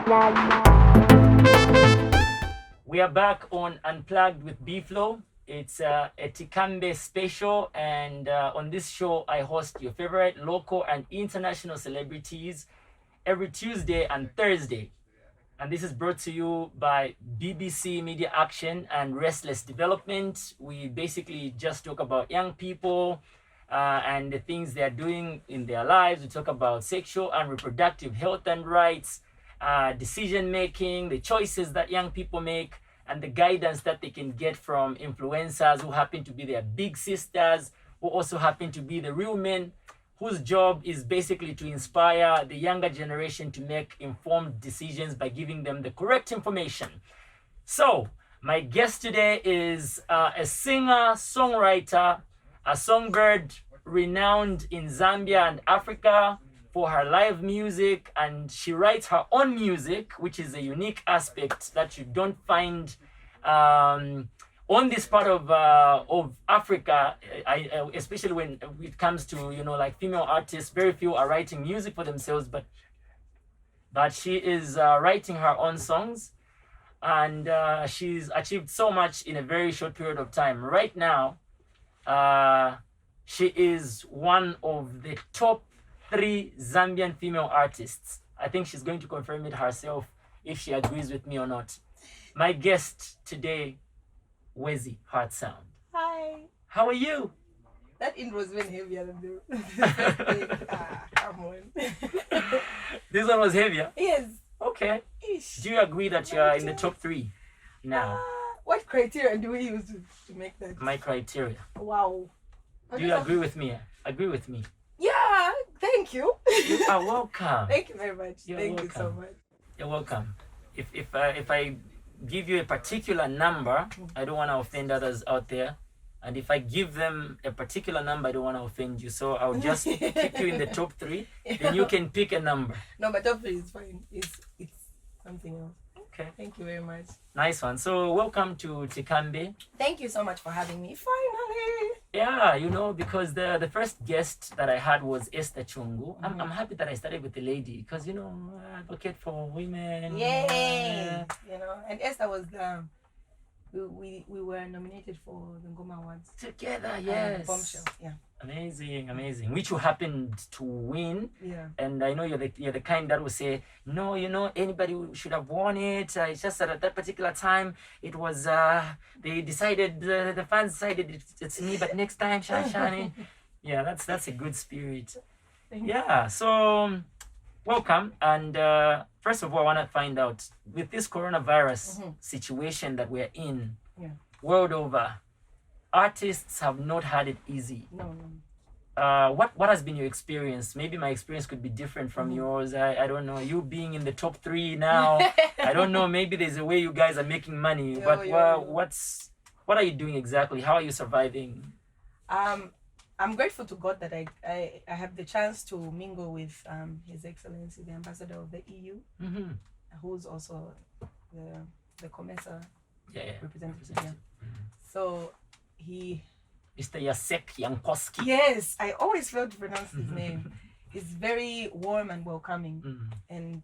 We are back on Unplugged with B-Flow. It's a Tikambe special, and on this show, I host your favorite local and international celebrities every Tuesday and Thursday. And this is brought to you by BBC Media Action and Restless Development. We basically just talk about young people and the things they're doing in their lives. We talk about sexual and reproductive health and rights, decision making, the choices that young people make, and the guidance that they can get from influencers who happen to be their big sisters, who also happen to be the real men, whose job is basically to inspire the younger generation to make informed decisions by giving them the correct information. So, my guest today is a singer, songwriter, a songbird renowned in Zambia and Africa for her live music, and she writes her own music, which is a unique aspect that you don't find on this part of Africa, especially when it comes to, you know, like female artists. Very few are writing music for themselves, but she is writing her own songs, and she's achieved so much in a very short period of time. Right now, she is one of the top 3 Zambian female artists. I think she's going to confirm it herself if she agrees with me or not. My guest today, Wezi Heart Sound. Hi. How are you? That intro was even heavier than the first thing. Come on. This one was heavier? Yes. Okay. Ish. Do you agree that you are in the top 3 now? What criteria do we use to make that? My criteria. Wow. Do you agree with me? Agree with me. Yeah. Thank you. You are welcome. Thank you very much. You're Thank welcome. you so much. You're welcome. If I give you a particular number, I don't want to offend others out there. And if I give them a particular number, I don't want to offend you. So I'll just pick you in the top 3. Then you can pick a number. No, but top 3 is fine. It's something else. Okay. Thank you very much. Nice one. So welcome to Tikambe. Thank you so much for having me. Finally. Yeah, you know, because the first guest that I had was Esther Chungu. I'm happy that I started with the lady because, you know, I advocate for women. Yay! You know, and Esther was we were nominated for the Ngoma Awards Together, yes. Bombshell. Yeah. Amazing. Which you happened to win. Yeah. And I know you're the kind that will say, no, you know, anybody should have won it. It's just that at that particular time, it was, they decided, the fans decided it's me, but next time, Shani. Yeah, that's a good spirit. Yeah, so welcome. And first of all, I want to find out, with this coronavirus situation that we're in, world over, artists have not had it easy. No. What has been your experience? Maybe my experience could be different from yours. I don't know. You being in the top 3 now, I don't know. Maybe there's a way you guys are making money. But what are you doing exactly? How are you surviving? I'm grateful to God that I have the chance to mingle with His Excellency, the Ambassador of the EU, who's also the COMESA representative. Yeah. So he... Mr. Jacek Jankowski. Yes, I always fail to pronounce his name. He's very warm and welcoming. And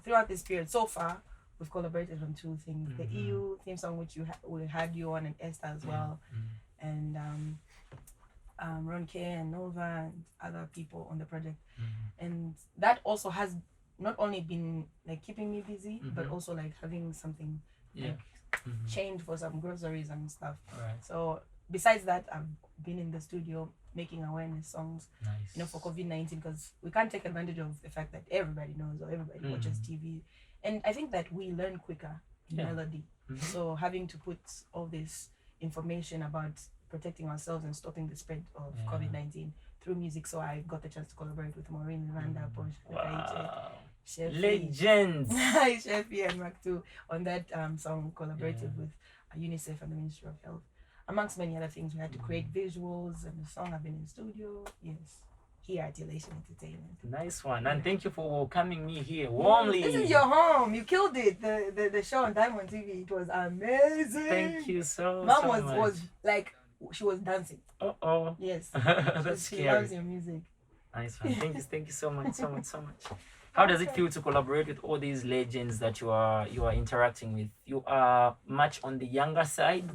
throughout this period, so far, we've collaborated on 2 things. The EU theme song, which we had you on, and Esther as well. And Ron K and Nova and other people on the project. And that also has not only been like keeping me busy, but also like having something like change for some groceries and stuff. Right. So besides that, I've been in the studio making awareness songs, Nice. you know, for COVID-19, because we can't take advantage of the fact that everybody knows or everybody watches TV. And I think that we learn quicker in melody. So having to put all this information about protecting ourselves and stopping the spread of COVID-19 through music. So I got the chance to collaborate with Maureen, Randa, Posh, Chef Legends. Chef and Mark too on that song, collaborated with UNICEF and the Ministry of Health. Amongst many other things, we had to create visuals and the song. I've been in studio. Yes. Here at Elation Entertainment. Nice one. And thank you for welcoming me here warmly. This is your home. You killed it. The show on Diamond TV. It was amazing. Thank you so Mom much. was like, she was dancing. Uh-oh. Yes. That's she scary. loves your music. Nice one. Thank you so much. How does it feel to collaborate with all these legends that you are interacting with? You are much on the younger side,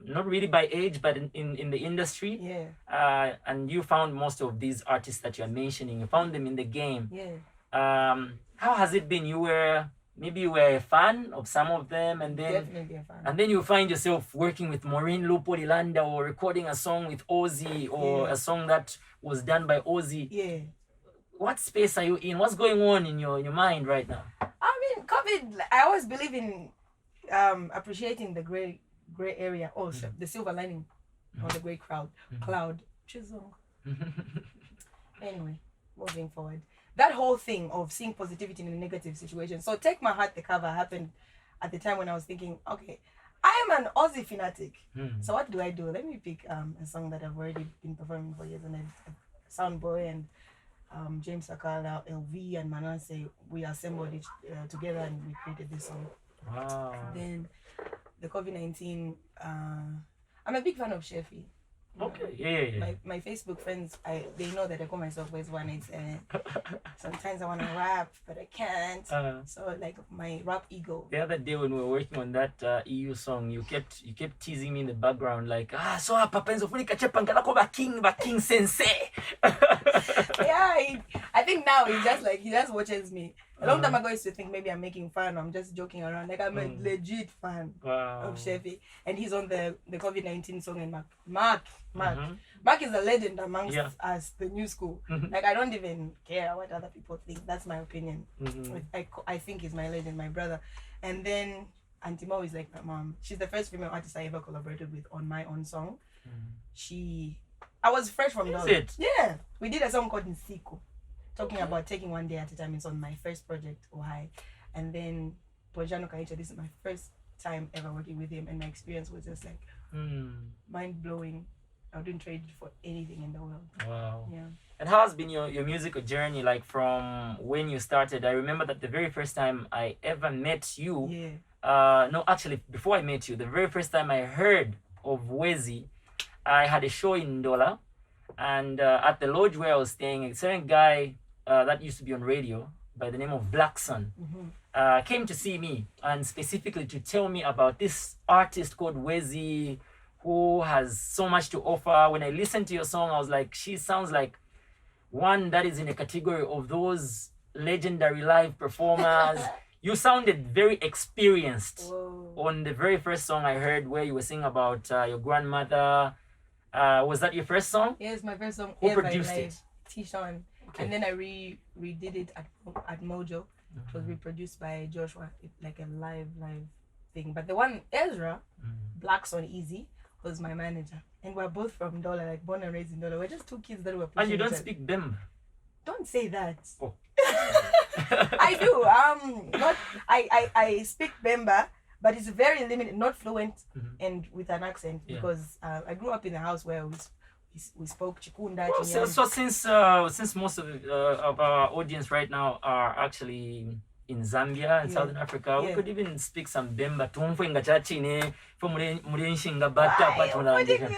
not really by age, but in the industry. Yeah. And you found most of these artists that you are mentioning. You found them in the game. Yeah. How has it been? Maybe you were a fan of some of them, and then Definitely a fan. and then you find yourself working with Maureen Lupo Lilanda, or recording a song with Ozzy, or a song that was done by Ozzy. Yeah. What space are you in? What's going on in your mind right now? I mean, COVID. I always believe in appreciating the gray area, also the silver lining on the gray cloud. Chisong. Anyway, moving forward. That whole thing of seeing positivity in a negative situation. So Take My Heart, the cover happened at the time when I was thinking, okay, I am an Aussie fanatic. So what do I do? Let me pick a song that I've already been performing for years, and Soundboy and James Sakala, LV and Manasseh, we assembled it together and we created this song. Wow. Then the COVID-19, I'm a big fan of Sheffy. Okay, yeah. My Facebook friends, they know that I call myself Wezi 187. Sometimes I want to rap, but I can't. So like my rap ego. The other day when we were working on that EU song, you kept teasing me in the background like, so Papenzo Funika Chepangala King Sensei. Yeah, I think now he just watches me. A long time ago, I used to think maybe I'm making fun. I'm just joking around. Like I'm a legit fan of Sheffy, and he's on the COVID-19 song. And Mark is a legend amongst us, the new school. Like I don't even care what other people think. That's my opinion. I think he's my legend, my brother. And then Auntie Mo is like my mom. She's the first female artist I ever collaborated with on my own song. I was fresh from Is those. it? Yeah, we did a song called Nsiko, talking about taking one day at a time. It's on my first project, Ohio. And then Pojano Kaicho, this is my first time ever working with him, and my experience was just like mind-blowing. I wouldn't trade it for anything in the world. Wow. Yeah. And how has been your musical journey, like from when you started? I remember that the very first time I ever met you, no, actually, before I met you, the very first time I heard of Wezi, I had a show in Ndola, and at the lodge where I was staying, a certain guy that used to be on radio by the name of Black Sun came to see me, and specifically to tell me about this artist called Wezi, who has so much to offer. When I listened to your song, I was like, she sounds like one that is in a category of those legendary live performers. You sounded very experienced. Whoa. On the very first song I heard, where you were singing about your grandmother. Was that your first song? Yes, my first song. Who produced it? T-Sean. Okay. And then I redid it at Mojo. It was reproduced by Joshua, like a live thing. But the one, Ezra, Blacks on Easy, was my manager. And we're both from Dola, like born and raised in Dola. We're just two kids that were pushing. And you don't speak Bemba? Don't say that. Oh. I do. I speak Bemba, but it's very limited, not fluent, and with an accent, because I grew up in a house where we spoke Chikunda. Well, so since most of our audience right now are actually in Zambia and Southern Africa, we could even speak some Bemba. Putting me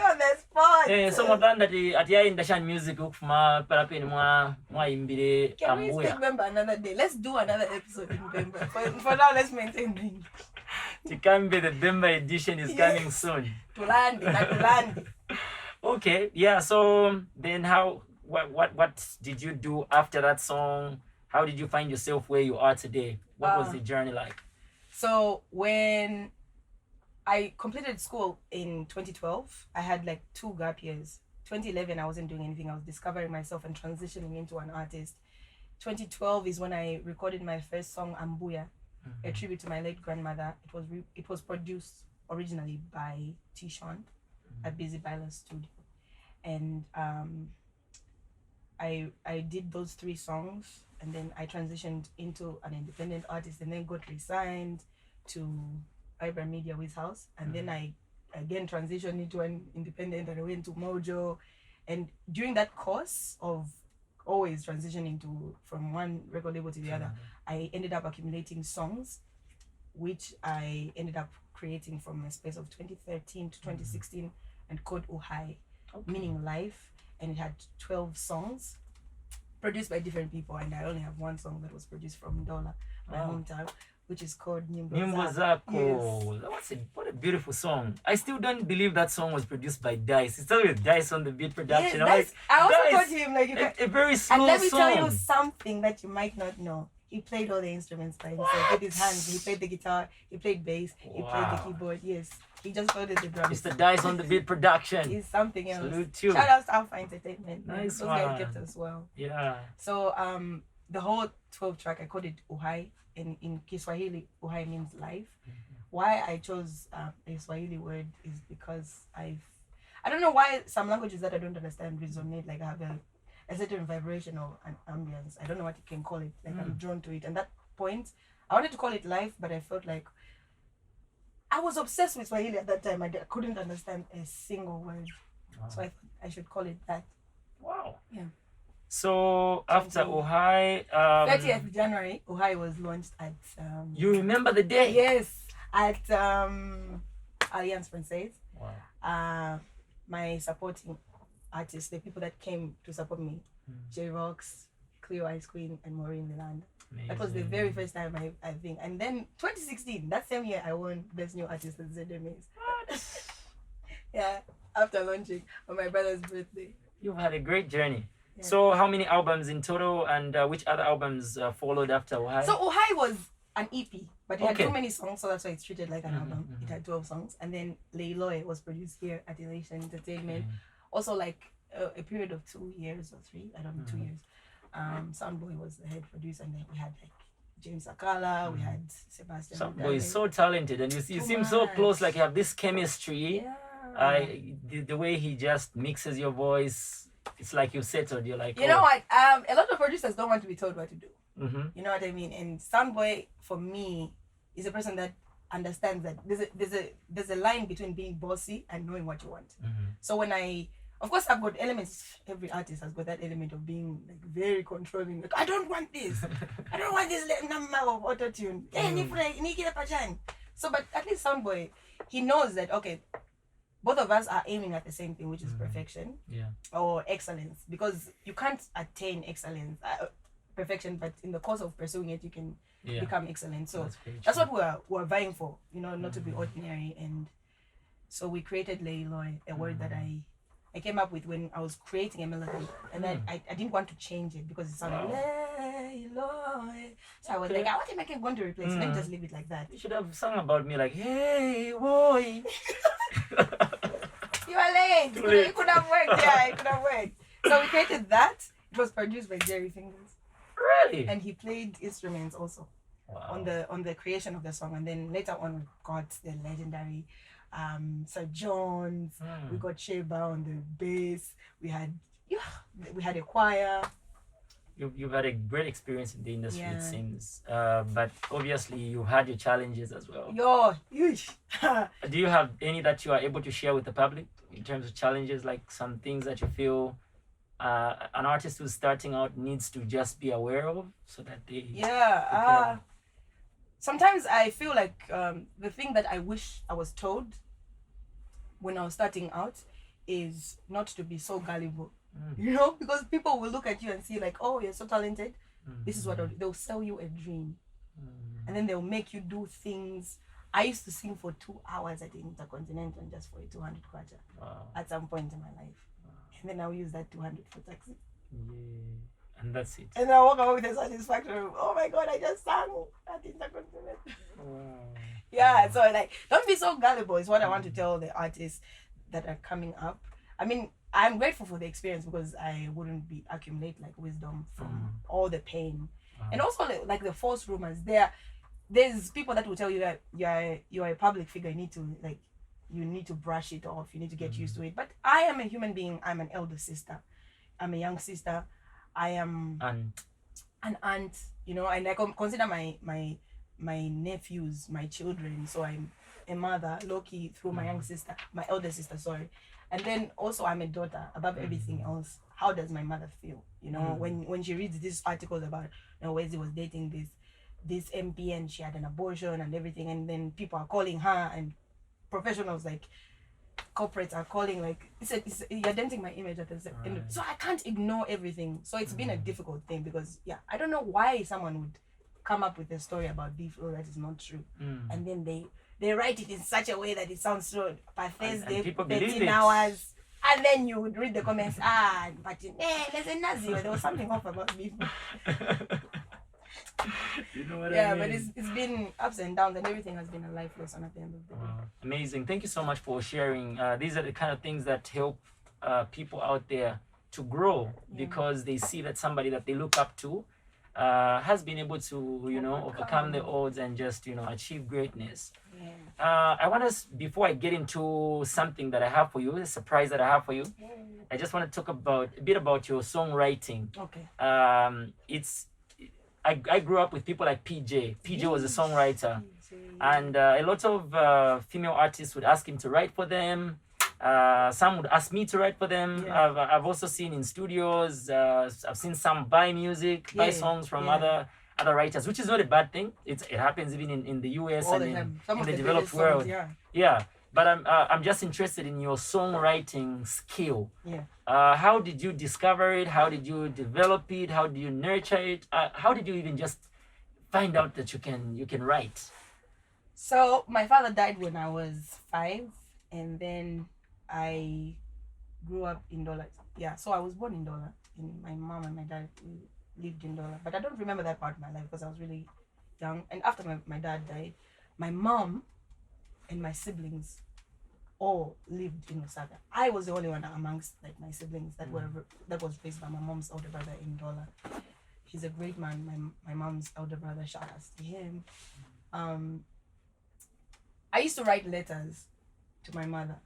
on the spot. So at Indashan music mwa Can we speak Bemba another day? Let's do another episode in Bemba. For now, let's maintain things. Tikambe, the Bemba edition is coming soon. Tulandi. Okay, yeah. So then, what did you do after that song? How did you find yourself where you are today? What was the journey like? So when I completed school in 2012, I had like 2 gap years. 2011, I wasn't doing anything. I was discovering myself and transitioning into an artist. 2012 is when I recorded my first song, Ambuya, a tribute to my late grandmother. It was produced originally by T-Sean at Busy Baila Studio. And I did those 3 songs, and then I transitioned into an independent artist, and then got re-signed to Vibra Media Wiz House, and then I again transitioned into an independent, and I went to Mojo. And during that course of always transitioning from one record label to the other, I ended up accumulating songs, which I ended up creating from a space of 2013 to 2016, and called Uhai, meaning life, and it had 12 songs. produced by different people, and I only have one song that was produced from Ndola, my hometown, which is called Nyimbo Zako. What a beautiful song. I still don't believe that song was produced by Dice. It's still with Dice on the beat production. Yes, I also Dice, told him like a very slow and let me song. tell you something that you might not know. He played all the instruments by himself with his hands. He played the guitar, he played bass, he played the keyboard. Yes, he just loaded the drums. It's the Dice on the beat production. It's something else. Salute you. Shout out to Alpha Entertainment. Nice Those one. guys kept us well. Yeah. So the whole 12 track, I called it Uhai. And in Kiswahili, Uhai means life. Why I chose a Swahili word is because I don't know why some languages that I don't understand resonate, like I have a certain vibration or an ambience. I don't know what you can call it. Like I'm drawn to it. And that point, I wanted to call it life, but I felt like I was obsessed with Swahili at that time. I couldn't understand a single word. Wow. So I thought I should call it that. Wow. Yeah. So after Uhai, 30th January, Uhai was launched at. You remember the day? Yes, at Alliance Francaise. Wow. My supporting artists, the people that came to support me, J-Rocks, Cleo Ice Queen, and Maureen Leland. That was the very first time I think. And then 2016, that same year, I won Best New Artist at ZMAs. Yeah, after launching on my brother's birthday. You've had a great journey. Yeah. So how many albums in total, and which other albums followed after Uhai? So Uhai was an EP, but it had too many songs, so that's why it's treated like an album. It had 12 songs. And then Leiloy was produced here at Elation Entertainment. Also like a period of 2 years or 3, I don't know, 2 years. Soundboy was the head producer, and then we had like James Akala, we had Sebastian. Soundboy is so talented, and you seem so close, like you have this chemistry. Yeah. The way he just mixes your voice, it's like you settled. You're like, you know what? A lot of producers don't want to be told what to do. Mm-hmm. You know what I mean? And Soundboy, for me, is a person that understands that there's a line between being bossy and knowing what you want. So when of course, I've got elements. Every artist has got that element of being like very controlling. Like, I don't want this. I don't want this number of auto tune. So, but at least Soundboy, he knows that okay, both of us are aiming at the same thing, which is perfection, or excellence. Because you can't attain excellence, perfection, but in the course of pursuing it, you can become excellent. So that's what we're vying for. You know, not to be ordinary. And so we created Leiloy, a word that I came up with when I was creating a melody, and then I didn't want to change it because it sounded Leiloy. So I was like, what am I going to replace? Let me just leave it like that. You should have sung about me like, hey boy. You are late. It could have worked. Yeah, it could have worked. So we created that. It was produced by Jerry Fingers. Really? And he played instruments also on the creation of the song. And then later on, we got the legendary Sir Jones. We got Sheba on the bass. We had a choir. You've had a great experience in the industry, it seems. But obviously, you've had your challenges as well. Do you have any that you are able to share with the public in terms of challenges, like some things that you feel an artist who's starting out needs to just be aware of so that they... Sometimes I feel like the thing that I wish I was told when I was starting out is not to be so gullible. You know, because people will look at you and see like, oh, you're so talented. This is what they'll sell you a dream, and then they'll make you do things. I used to sing for 2 hours at the Intercontinental just for a 200 kwacha at some point in my life, and then I'll use that 200 for taxi. And that's it. And I walk away with the satisfaction of, oh my God, I just sang at the Intercontinental. So like, don't be so gullible is what I want to tell the artists that are coming up. I mean, I'm grateful for the experience because I wouldn't be accumulate like wisdom from all the pain. And also like the false rumors. There's people that will tell you that you're a public figure, you need to brush it off, you need to get used to it. But I am a human being, I'm an elder sister, I'm a young sister, I am an aunt, you know, and I consider my nephews my children. So I'm a mother, Loki, through my young sister, my elder sister, sorry. And then also I'm a daughter above everything else. How does my mother feel? You know, when she reads these articles about, you know, Wezi was dating this MP and she had an abortion and everything, and then people are calling her and professionals like corporates are calling, like, you're denting my image at the end. So I can't ignore everything. So it's been a difficult thing because, I don't know why someone would come up with a story about B-Flow that is not true. And then they write it in such a way that it sounds so pathetic, 13 hours. And then you would read the comments, but there was something off about B-Flow. You know what I mean? But it's been ups and downs, and everything has been a life lesson at the end of the day. Amazing. Thank you so much for sharing. These are the kind of things that help people out there to grow because they see that somebody that they look up to has been able to, overcome the odds and just, achieve greatness. I want to, before I get into something that I have for you, a surprise that I have for you, I just want to talk a bit about your songwriting. Okay. I grew up with people like PJ. PJ was a songwriter. And a lot of female artists would ask him to write for them. Some would ask me to write for them. I've also seen in studios, I've seen some buy songs from other writers, which is not a bad thing. It happens even in the US and in the developed world. But I'm just interested in your songwriting skill. How did you discover it? How did you develop it? How did you nurture it? How did you even just find out that you can write? So my father died when I was 5, and then I grew up in Dola. So I was born in Dola. And my mom and my dad lived in Dola. But I don't remember that part of my life because I was really young. And after my dad died, my mom and my siblings all lived in Osaka. I was the only one amongst my siblings that was raised by my mom's older brother in Dola. He's a great man. My mom's elder brother, shout out to him. I used to write letters to my mother,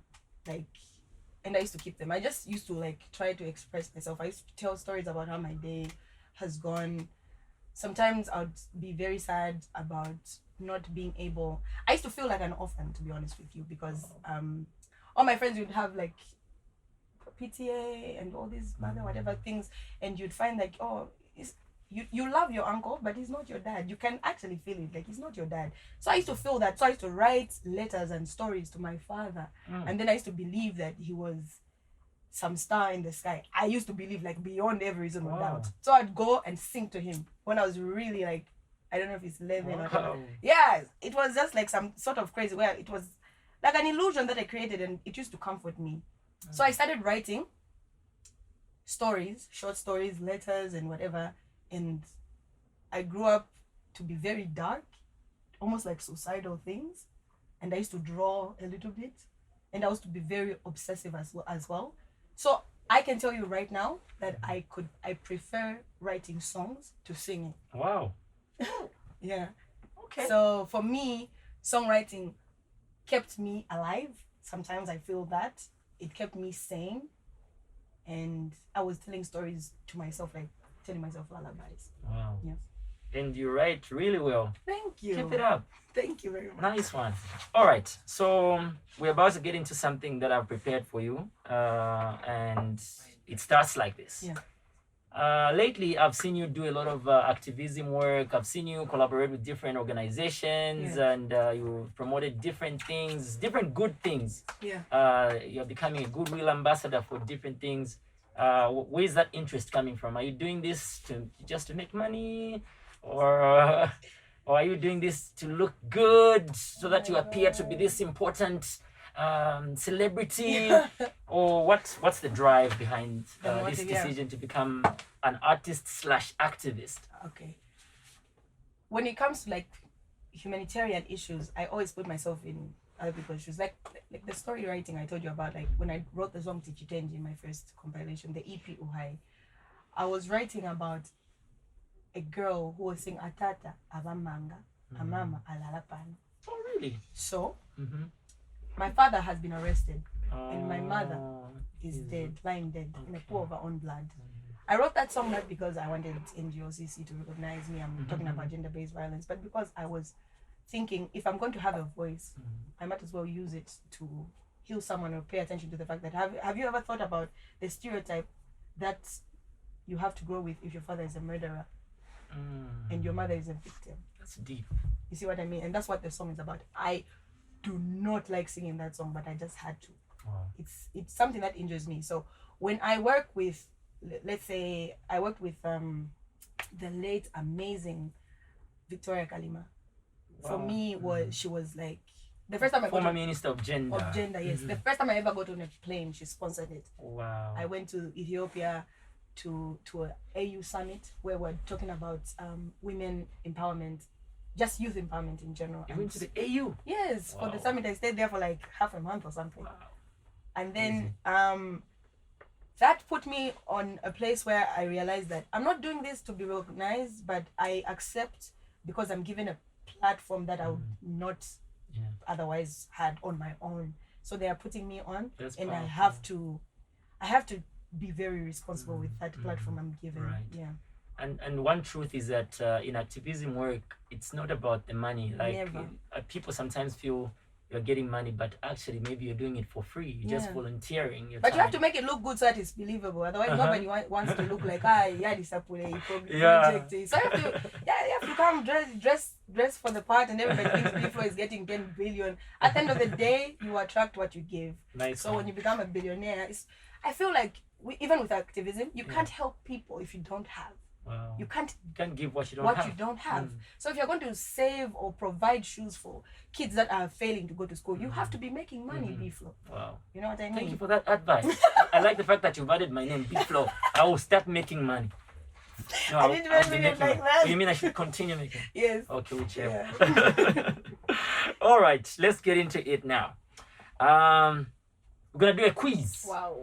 and I used to keep them. I just used to try to express myself. I used to tell stories about how my day has gone. Sometimes I would be very sad about not being able. I used to feel like an orphan, to be honest with you, because all my friends would have PTA and all these other whatever things, and you'd find you love your uncle, but he's not your dad. You can actually feel it, he's not your dad. So I used to feel that. So I used to write letters and stories to my father, and then I used to believe that he was some star in the sky. I used to believe beyond every reasonable doubt. So I'd go and sing to him when I was really I don't know if it's 11 or something. It was just some sort of crazy where it was like an illusion that I created, and it used to comfort me. So I started writing stories, short stories, letters, and whatever. And I grew up to be very dark, almost like suicidal things. And I used to draw a little bit. And I used to be very obsessive as well. So I can tell you right now that I prefer writing songs to singing. Wow. Yeah. Okay. So for me, songwriting kept me alive. Sometimes I feel that. It kept me sane. And I was telling stories to myself, telling myself lullabies. Wow. Yes. And you write really well. Thank you. Keep it up. Thank you very much. Nice one. All right. So we're about to get into something that I've prepared for you. And it starts like this. Lately, I've seen you do a lot of activism work. I've seen you collaborate with different organizations, and you promoted different things, different good things. You're becoming a goodwill ambassador for different things. Where is that interest coming from? Are you doing this just to make money, or are you doing this to look good so that you appear to be this important celebrity? Or what's the drive behind this decision to become an artist/activist? Okay. When it comes to humanitarian issues, I always put myself in other people's shoes. Like the story writing I told you about, when I wrote the song Tichitenji in my first compilation, the EP Uhai, I was writing about a girl who was saying Atata Abamanga, Amama Alalapana. Oh really? So my father has been arrested, and my mother is dead, lying dead in a pool of her own blood. I wrote that song not because I wanted NGOCC to recognize me. I'm talking about gender-based violence, but because I was thinking, if I'm going to have a voice, I might as well use it to heal someone or pay attention to the fact that have you ever thought about the stereotype that you have to grow with if your father is a murderer and your mother is a victim? That's deep. You see what I mean? And that's what the song is about. I do not like singing that song, but I just had to. Wow. It's something that injures me. So when I work with, let's say I worked with the late amazing Victoria Kalima. Wow. For me, she was like the first time I former Minister of Gender. Yes. The first time I ever got on a plane, she sponsored it. Wow. I went to Ethiopia to a AU summit where we're talking about women empowerment, just youth empowerment in general. You went to the AU? Yes, wow. For the summit. I stayed there for like half a month or something. Wow. And then that put me on a place where I realized that I'm not doing this to be recognized, but I accept because I'm given a platform that I would not otherwise had on my own. So they are putting me on. That's and powerful. I have to be very responsible with that platform I'm given. Right. Yeah. And one truth is that in activism work, it's not about the money. Like people sometimes feel you're getting money, but actually maybe you're doing it for free. You're just volunteering. But you have to make it look good so that it's believable. Otherwise, nobody wants to look like, disappointed. You probably reject it. So you have to come dress for the part, and everybody thinks B-Flow is getting 10 billion. At the end of the day, you attract what you give. Nice. So when you become a billionaire, I feel like even with activism, you can't help people if you don't have. Wow. You can't give what you don't have. So if you're going to save or provide shoes for kids that are failing to go to school, you have to be making money, B-Flow. Wow. You know what I mean? Thank you for that advice. I like the fact that you've added my name, B-Flow. I will start making money. No, I didn't even mean it like that. You mean I should continue making? Yes. Okay, whichever. Yeah. All right, let's get into it now. We're gonna do a quiz. Wow.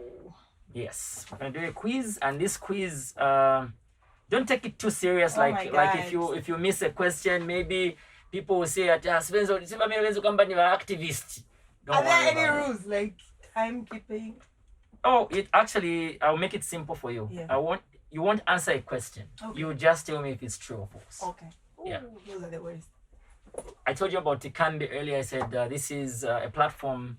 Yes, we're gonna do a quiz, and this quiz, don't take it too serious. Like if you miss a question, maybe people will say that activist. Are there any rules like timekeeping? Oh, it actually, I'll make it simple for you. Yeah. You won't answer a question. Okay. You just tell me if it's true or false. Okay. Ooh, yeah. Those are the worst. I told you about Tikambe earlier. I said this is a platform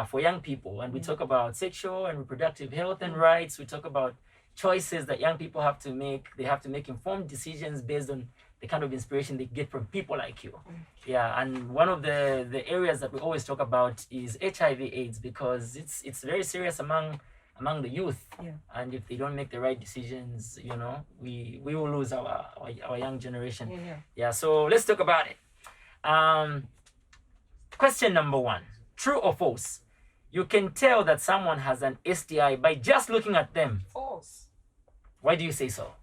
for young people, and we talk about sexual and reproductive health and rights. We talk about choices that young people have to make. They have to make informed decisions based on the kind of inspiration they get from people like you. Yeah, and one of the areas that we always talk about is HIV/AIDS, because it's very serious among the youth. Yeah. And if they don't make the right decisions, we will lose our young generation. Yeah, so let's talk about it. Question number 1. True or false? You can tell that someone has an STI by just looking at them. False. Why do you say so?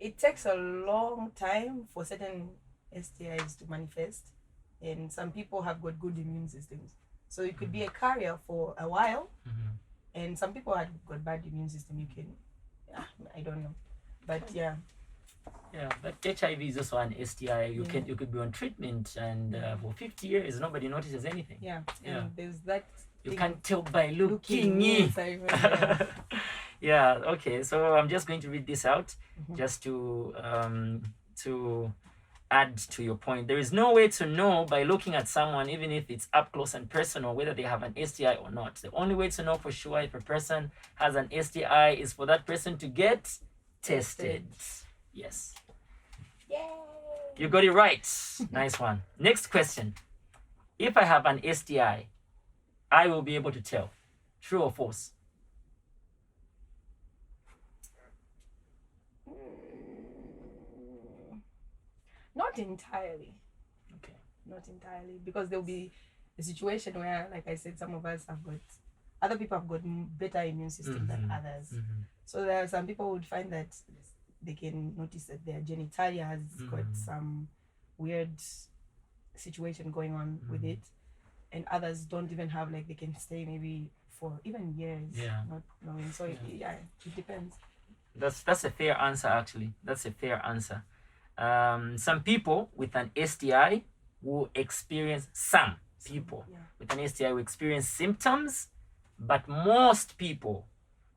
It takes a long time for certain STIs to manifest, and some people have got good immune systems. So you could be a carrier for a while, and some people have got bad immune system. You can, I don't know, but yeah. Yeah, but HIV is also an STI. You could be on treatment, and for 50 years nobody notices anything. Yeah. And there's that. You can't tell by looking. Yes, I remember. Yeah. Okay. So I'm just going to read this out, just to add to your point. There is no way to know by looking at someone, even if it's up close and personal, whether they have an STI or not. The only way to know for sure if a person has an STI is for that person to get tested. Yes. Yay! You got it right. Nice one. Next question. If I have an STI, I will be able to tell. True or false? Not entirely. Okay. Not entirely, because there'll be a situation where, like I said, some of us have got, other people have got better immune system than others. So there are some people who would find that they can notice that their genitalia has got some weird situation going on with it, and others don't even have, like, they can stay maybe for even years not knowing. So it depends. That's a fair answer, actually. That's a fair answer. Some people with an STI will experience with an STI will experience symptoms, but most people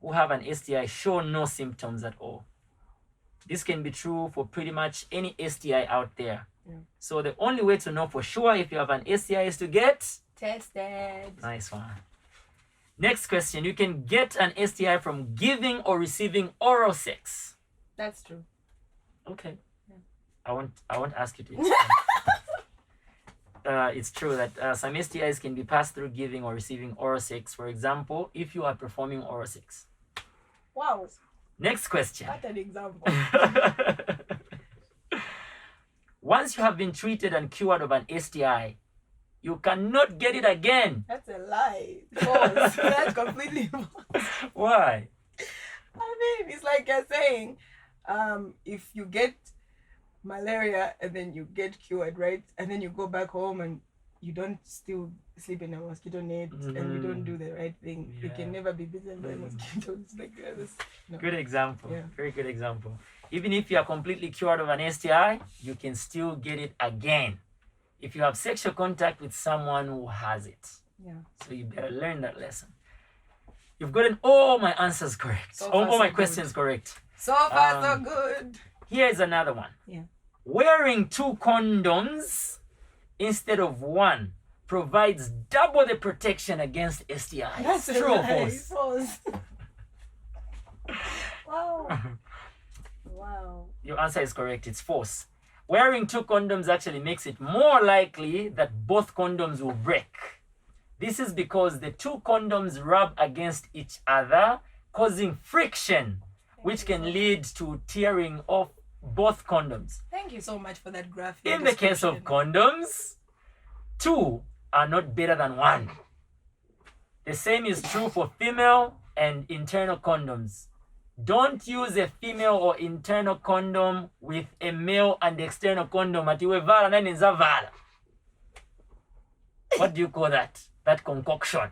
who have an STI show no symptoms at all. This can be true for pretty much any STI out there. So the only way to know for sure if you have an STI is to get tested. Nice one. Next question. You can get an STI from giving or receiving oral sex. That's true. Okay. I won't ask you to explain. it's true that some STIs can be passed through giving or receiving oral sex. For example, if you are performing oral sex. Wow. Next question. What an example. Once you have been treated and cured of an STI, you cannot get it again. That's a lie. False. That's completely false. Why? I mean, it's like you're saying, if you get malaria and then you get cured, right? And then you go back home and you don't still sleep in a mosquito net and you don't do the right thing, you can never be bitten by mosquitoes. Like this. No. Good example. Yeah. Very good example. Even if you are completely cured of an STI, you can still get it again if you have sexual contact with someone who has it. Yeah. So you better learn that lesson. You've gotten all my answers correct. So all far, my so questions good. correct. So far, so good. Here's another one. Yeah. Wearing 2 condoms instead of 1 provides double the protection against STIs. That's true or nice. false? Wow. Wow. Your answer is correct. It's false. Wearing 2 condoms actually makes it more likely that both condoms will break. This is because the 2 condoms rub against each other, causing friction, which can lead to tearing of both condoms. Thank you so much for that graphic. In the case of condoms, 2 are not better than 1. The same is true for female and internal condoms. Don't use a female or internal condom with a male and external condom. What do you call that? That concoction.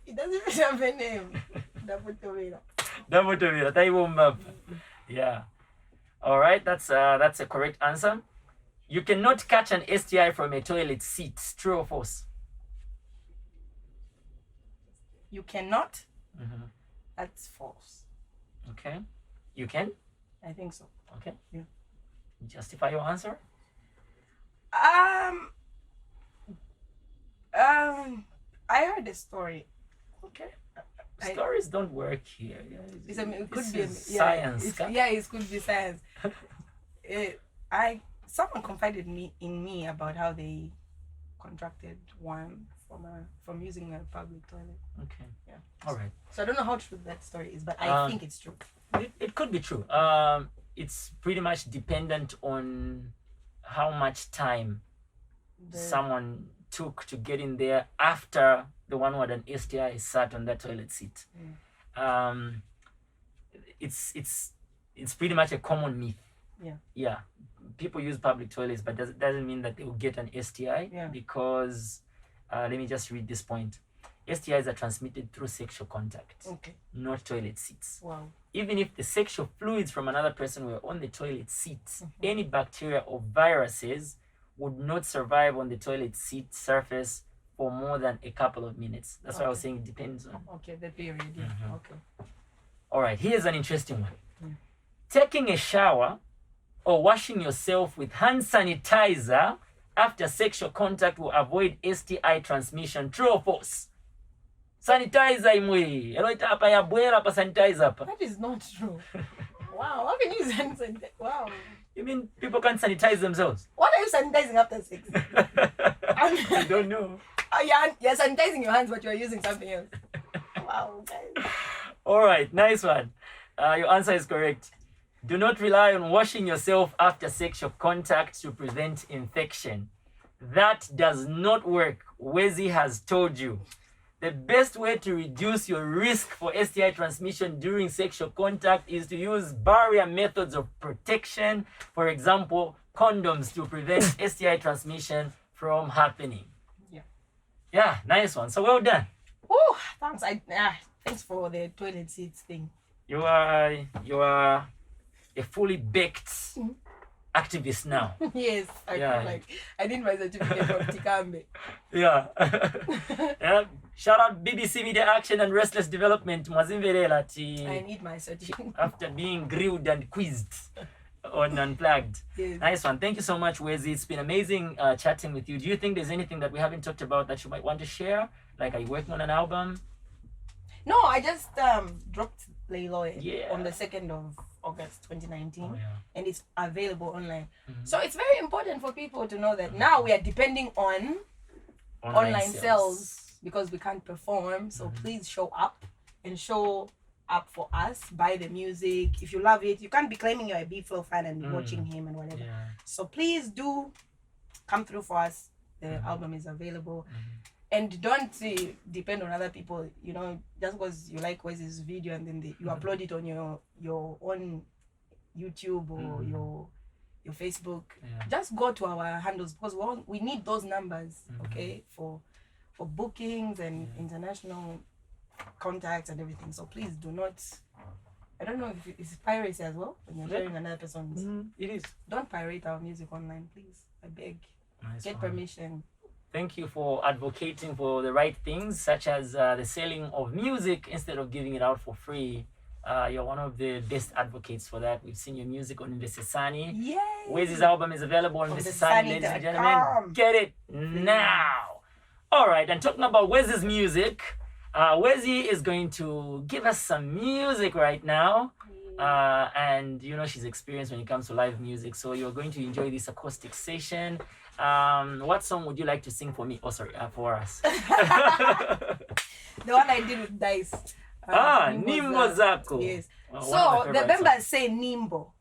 It doesn't even have a name. Yeah. All right, that's a correct answer. You cannot catch an STI from a toilet seat. True or false? You cannot? That's false. Okay. You can? I think so. Okay. Yeah. Justify your answer? I heard a story. Okay. Stories don't work here. It could This be is science. it could be science. Someone confided in me about how they contracted one from using a public toilet. Okay. Yeah. All right. So I don't know how true that story is, but I think it's true. It could be true. It's pretty much dependent on how much time someone took to get in there after the one who had an STI sat on that toilet seat. It's pretty much a common myth. Yeah. People use public toilets, but doesn't mean that they will get an STI because let me just read this point. STIs are transmitted through sexual contact, not toilet seats. Wow. Even if the sexual fluids from another person were on the toilet seats, any bacteria or viruses would not survive on the toilet seat surface for more than a couple of minutes. That's why I was saying it depends on. Okay, the period. Yeah. Okay. All right, here's an interesting one. Taking a shower or washing yourself with hand sanitizer after sexual contact will avoid STI transmission. True or false? Sanitizer imwe. That is not true. Wow, how can you use hand sanitizer? Wow. You mean people can't sanitize themselves? What are you sanitizing after sex? I don't know. You're sanitizing your hands, but you're using something else. Wow, guys. All right, nice one. Your answer is correct. Do not rely on washing yourself after sexual contact to prevent infection. That does not work. Wezi has told you. The best way to reduce your risk for STI transmission during sexual contact is to use barrier methods of protection. For example, condoms to prevent STI transmission from happening. Yeah, nice one. So well done. Oh, thanks. Thanks for the toilet seats thing. You are a fully baked activist now. Yes, I feel like I need my certificate from Tikambe. Yeah. Shout out BBC Media Action and Restless Development. I need my certificate. After being grilled and quizzed on Unplugged. Yes. Nice one. Thank you so much, Wezi. It's been amazing chatting with you. Do you think there's anything that we haven't talked about that you might want to share? Like, are you working on an album? No, I just dropped Layloy on the 2nd of August 2019. Oh, yeah. And it's available online. So it's very important for people to know that now we are depending on online sales because we can't perform. So please show up and show up for us. Buy the music. If you love it, you can't be claiming you're a B-Flow fan and watching him and whatever. Yeah. So please do come through for us. The album is available. And don't depend on other people, you know, just because you like Wezi's video and then you upload it on your own YouTube or your Facebook. Yeah. Just go to our handles because we need those numbers, okay, for bookings and international contacts and everything. So please do not. I don't know if it's piracy as well when you're sharing another person's. It is. Don't pirate our music online, please. I beg. Nice Get one. permission. Thank you for advocating for the right things, such as the selling of music instead of giving it out for free. You're one of the best advocates for that. We've seen your music on Investisani. Yay! Wezi's album is available on Investisani, ladies and gentlemen. Investisani.com. Get it now. All right, and talking about Wezi's music, Wezi is going to give us some music right now. And you know she's experienced when it comes to live music, so you're going to enjoy this acoustic session. What song would you like to sing for me? Oh, sorry, for us. The one I did with Dice. Nimbo Zako. Yes. So the members say Nimbo.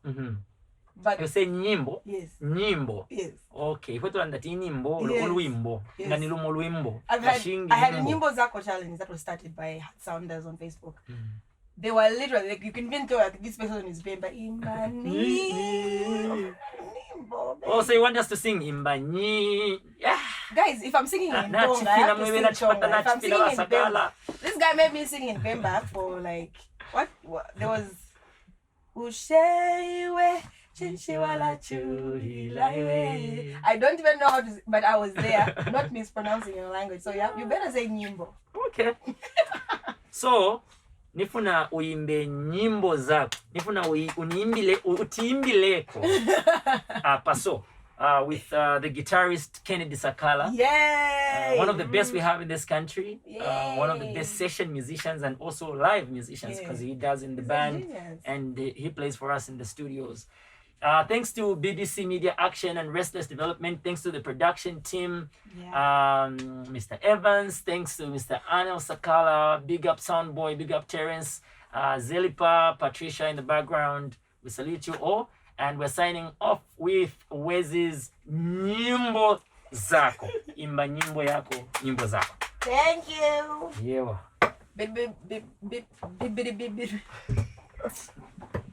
But you say Nyimbo? Yes. Nyimbo. Yes. Okay. What one that Nyimbo? Yes. Olwimbo. Yes. Nganilumo Olwimbo. I had a Nimbo Zako challenge that was started by Sounders on Facebook. They were literally like, you can even tell like, this person is paying by Nimbo. Oh, so you want us to sing Imbani? Yeah. Guys, if I'm singing in Bonga, I have to sing Chonga. If I'm singing in Bemba, this guy made me sing in Bemba for like what? There was Ushewe Chinshiwala Churilawe. I don't even know how to, but I was there, not mispronouncing your language. So yeah, you better say Nyimbo. Okay. So nifuna uimbe nyimbo zako. Nifuna utiimbileko. Paso. With the guitarist Kennedy Sakala. Yay! One of the best we have in this country. One of the best session musicians and also live musicians because he does in the band and he plays for us in the studios. Thanks to BBC Media Action and Restless Development. Thanks to the production team. Mr. Evans. Thanks to Mr. Anel Sakala. Big up Soundboy. Big up Terence. Zelipa, Patricia in the background. We salute you all. And we're signing off with Wezi's Nyimbo Zako. Imba nyimbo yako, nyimbo zako. Thank you. Yeah.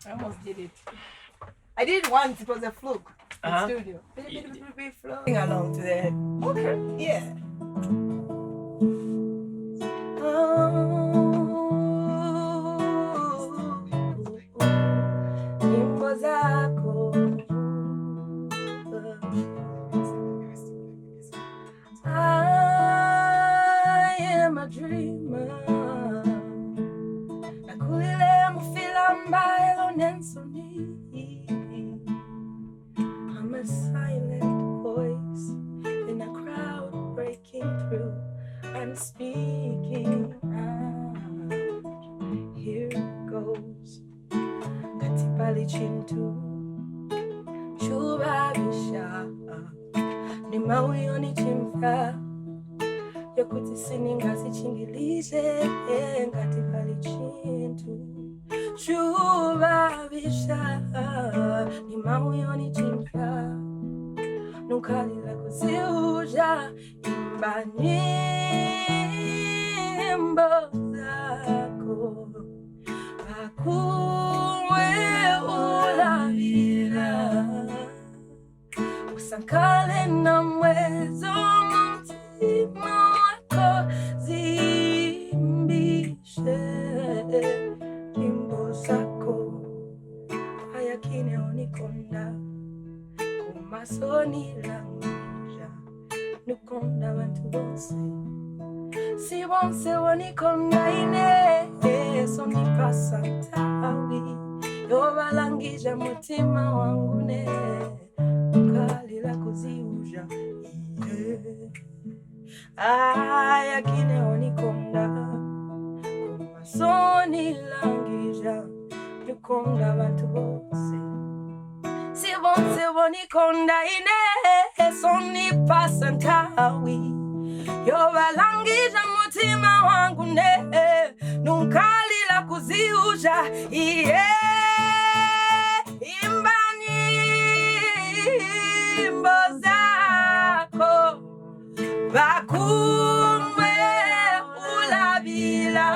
I almost did it. I did it once. It was a fluke in the studio. Sing along to that. Okay. Yeah. Nyimbo zako. I am a dreamer. Nakulile mufila mbaelo nensoni. I'm a silent voice in a crowd breaking through. I'm speaking out. Here goes. Katipali chintu. Chubabisha. Ni mawiyoni chimfa. Yokuti sininga sichingilise. Katipali chintu. Chubabisha. Ni mawiyoni chimfa. Nukalila kuziuja. Imba nyimbo zako. Akuwe ulavira. Usankale na mwezo mtima wako zimbishe. Nyimbo zako ayakine onikonda. Kumasoni langisha. Nukonda bantu bonse. Si bonse wanikonda ine. Soni pasa tawi. Yobalangija mutima wangu ne. Kalila kuziuja. Ayakine onikonda. Kumasoni langija. yukonda abantu bose sibonse bonikonda ine soni pasantawi yobalangija mutima wangu ne nunkalila kuziuja iye imbani mbozako bakumwe ulabila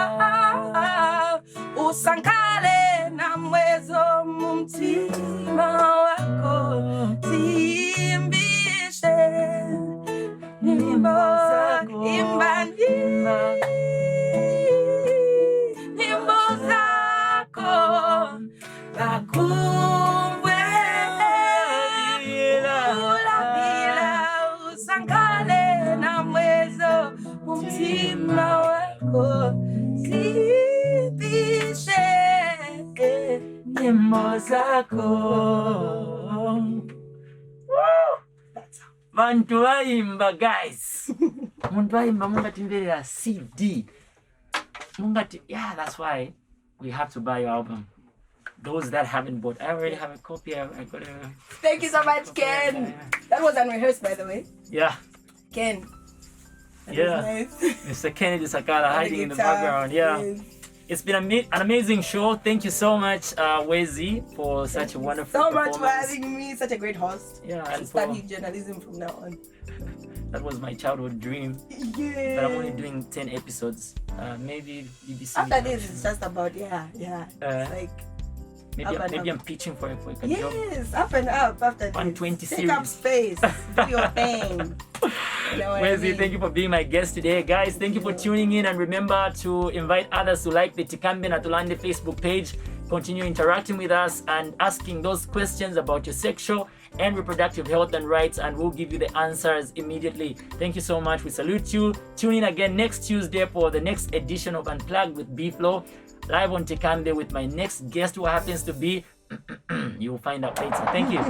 usankale na mwezo mumtima wako timbishe nimbo imbani nimbo zako bakumwe ulabila usankale na mwezo mumtima wako timbishe nimbo zako. Vantu vaimba guys. Muntu vaimba mungati mverera CD. Mungati, yeah, that's why we have to buy your album. Those that haven't bought, I already have a copy. I got a. Thank you so much, Ken. That was unrehearsed, by the way. Yeah. Ken. That was nice. Mr. Kennedy Sakala hiding in the background. Yeah. Yes. It's been an amazing show. Thank you so much, Wezi, for such a wonderful performance. So much for having me, such a great host. Yeah, and study journalism from now on. That was my childhood dream. Yeah. But I'm only doing 10 episodes. Maybe BBC. After this, it's just about it's like maybe I'm pitching for a job. Yes, up and up after this. 120 series. Take up space. Do your thing. Wezi, thank you for being my guest today. Guys, thank you for tuning in, and remember to invite others to like the Tikambe Natulande Facebook page. Continue interacting with us and asking those questions about your sexual and reproductive health and rights, and we'll give you the answers immediately. Thank you so much. We salute you. Tune in again next Tuesday for the next edition of Unplugged with B-Flow, live on Tikambe with my next guest, who happens to be you'll find out later. Thank you.